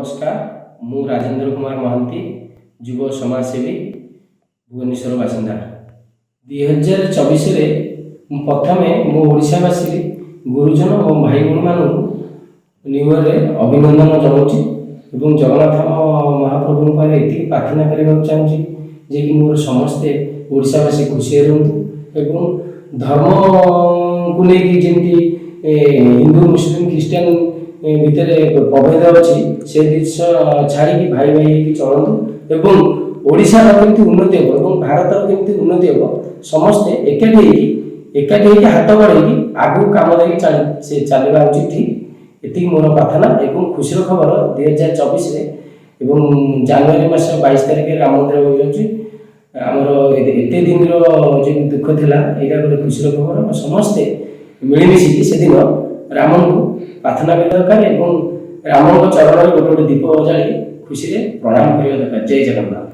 नमस्कार मु राजेंद्र कुमार महांती युव समाजसेवी भुवनेश्वर बासिंदा 2024 रे प्रथमे मो ओडिशावासी गुरुजन और भाई भूणी मानू न्यू ईयर रे अभिनंदन जनाऊँ एवं जगन्नाथ महाप्रभु पाखे ये प्रार्थना करने चाहूँगी जे कि मोर समस्ते ओडिशावासी खुशी रुहतु एवं धर्म को लेकिन जमी हिंदू मुस्लिम ख्रीस्टान भितर प्रभेद अच्छी से जिस छाड़ी भाई भाई चलतु एवं ओडिशा केमती उन्नति हम भारत केमती उन्नति हम समस्ते एकाठी हाथ बढ़े आगू काम से चलवा उचित ठीक ये मोर प्रार्थना एवं खुशी खबर 2024 जनवरी मास 22 तारिख राम मंदिर हो जाऊँगी आमर एत दिन जो दुख थिला यहाँ गोटे खुशी खबर समस्ते मिलमिशिकी से दिन राम को प्रार्थना करने दरकार एवं राम चरण गोटे गोटे दीप जाली खुशी प्रणाम करने दरकार। जय जगन्नाथ।